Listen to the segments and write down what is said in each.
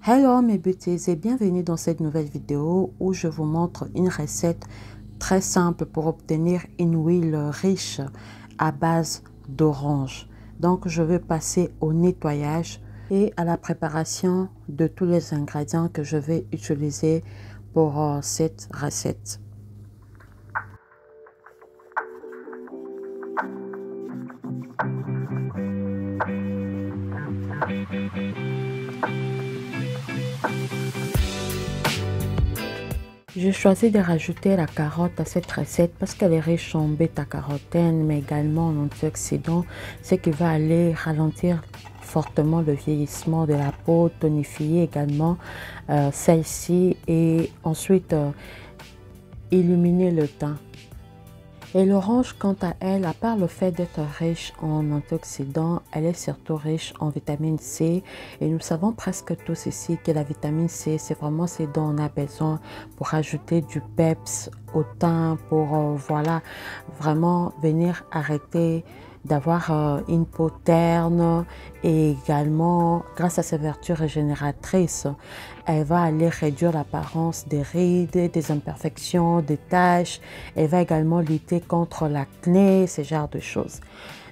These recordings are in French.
Hello mes beautés et bienvenue dans cette nouvelle vidéo où je vous montre une recette très simple pour obtenir une huile riche à base d'orange. Donc je vais passer au nettoyage et à la préparation de tous les ingrédients que je vais utiliser pour cette recette. J'ai choisi de rajouter la carotte à cette recette parce qu'elle est riche en bêta-carotène mais également en antioxydants, ce qui va aller ralentir fortement le vieillissement de la peau, tonifier également celle-ci et ensuite illuminer le teint. Et l'orange, quant à elle, à part le fait d'être riche en antioxydants, elle est surtout riche en vitamine C. Et nous savons presque tous ici que la vitamine C, c'est vraiment ce dont on a besoin pour ajouter du peps au teint, pour voilà, vraiment venir arrêter d'avoir une peau terne et également grâce à ses vertus régénératrices, elle va aller réduire l'apparence des rides, des imperfections, des taches. Elle va également lutter contre l'acné, ce genre de choses.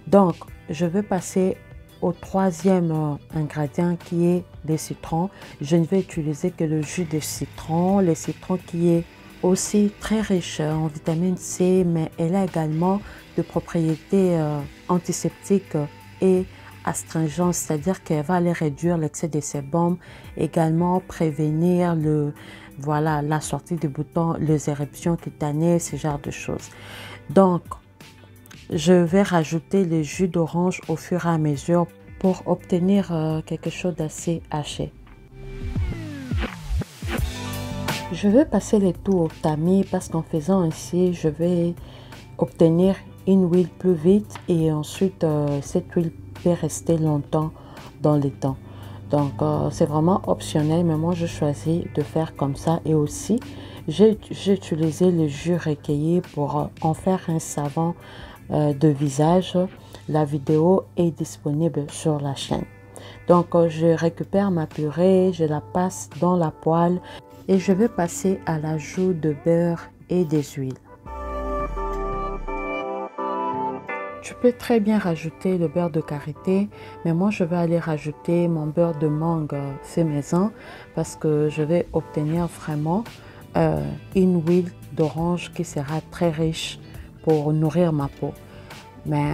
Donc, je vais passer au troisième ingrédient qui est le citron. Je ne vais utiliser que le jus de citron, le citron qui est aussi très riche en vitamine C, mais elle a également de propriétés antiseptiques et astringentes, c'est-à-dire qu'elle va aller réduire l'excès de sébum, également prévenir la sortie des boutons, les éruptions cutanées, ce genre de choses. Donc, je vais rajouter le jus d'orange au fur et à mesure pour obtenir quelque chose d'assez haché. Je vais passer le tout au tamis parce qu'en faisant ainsi, je vais obtenir une huile plus vite et ensuite cette huile peut rester longtemps dans le temps. Donc c'est vraiment optionnel, mais moi je choisis de faire comme ça. Et aussi j'ai utilisé le jus recueilli pour en faire un savon de visage. La vidéo est disponible sur la chaîne. Donc je récupère ma purée, je la passe dans la poêle et je vais passer à l'ajout de beurre et des huiles. Tu peux très bien rajouter le beurre de karité, mais moi je vais aller rajouter mon beurre de mangue fait maison parce que je vais obtenir vraiment une huile d'orange qui sera très riche pour nourrir ma peau. Mais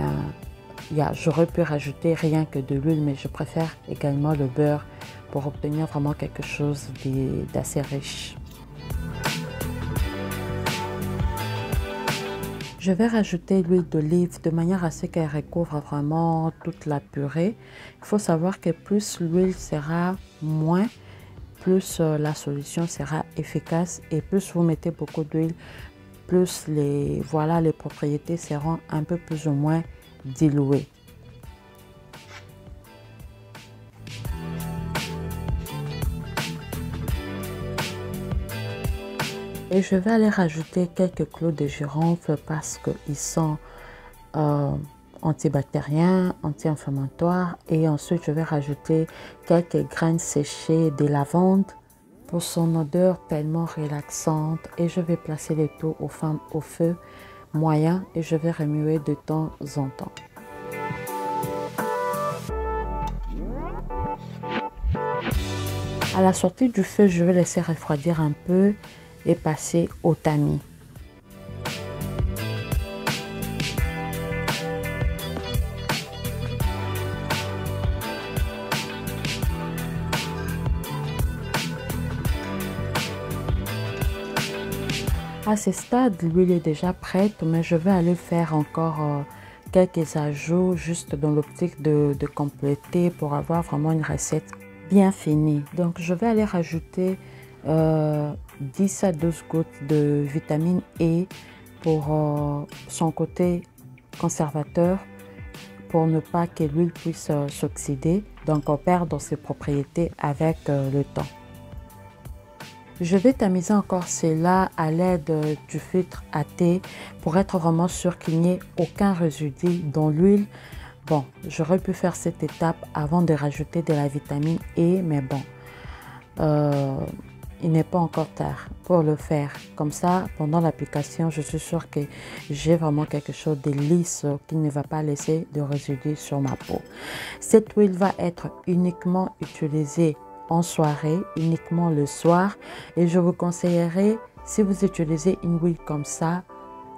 j'aurais pu rajouter rien que de l'huile, mais je préfère également le beurre pour obtenir vraiment quelque chose d'assez riche. Je vais rajouter l'huile d'olive de manière à ce qu'elle recouvre vraiment toute la purée. Il faut savoir que plus l'huile sera moins, plus la solution sera efficace et plus vous mettez beaucoup d'huile, plus les propriétés seront un peu plus ou moins diluées. Et je vais aller rajouter quelques clous de girofle parce qu'ils sont antibactériens, anti-inflammatoires. Et ensuite, je vais rajouter quelques graines séchées de lavande pour son odeur tellement relaxante. Et je vais placer le tout au feu moyen et je vais remuer de temps en temps. À la sortie du feu, je vais laisser refroidir un peu et passer au tamis. À ce stade, l'huile est déjà prête, mais je vais aller faire encore quelques ajouts juste dans l'optique de compléter pour avoir vraiment une recette bien finie. Donc je vais aller rajouter 10 à 12 gouttes de vitamine E pour son côté conservateur, pour ne pas que l'huile puisse s'oxyder, donc perdre ses propriétés avec le temps. Je vais tamiser encore cela à l'aide du filtre à thé pour être vraiment sûr qu'il n'y ait aucun résidu dans l'huile. Bon, j'aurais pu faire cette étape avant de rajouter de la vitamine E, mais bon, il n'est pas encore tard pour le faire. Comme ça, pendant l'application, je suis sûre que j'ai vraiment quelque chose de lisse qui ne va pas laisser de résidus sur ma peau. Cette huile va être uniquement utilisée en soirée, uniquement le soir. Et je vous conseillerais, si vous utilisez une huile comme ça,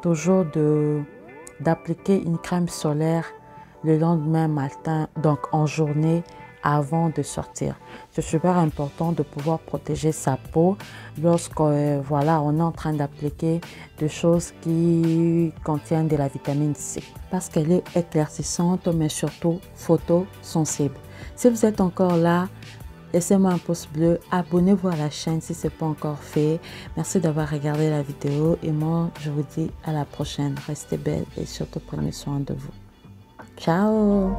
toujours d'appliquer une crème solaire le lendemain matin, donc en journée, avant de sortir. C'est super important de pouvoir protéger sa peau lorsque voilà, on est en train d'appliquer des choses qui contiennent de la vitamine C parce qu'elle est éclaircissante mais surtout photosensible. Si vous êtes encore là, laissez-moi un pouce bleu, abonnez-vous à la chaîne si ce n'est pas encore fait. Merci d'avoir regardé la vidéo et moi je vous dis à la prochaine. Restez belle et surtout prenez soin de vous. Ciao!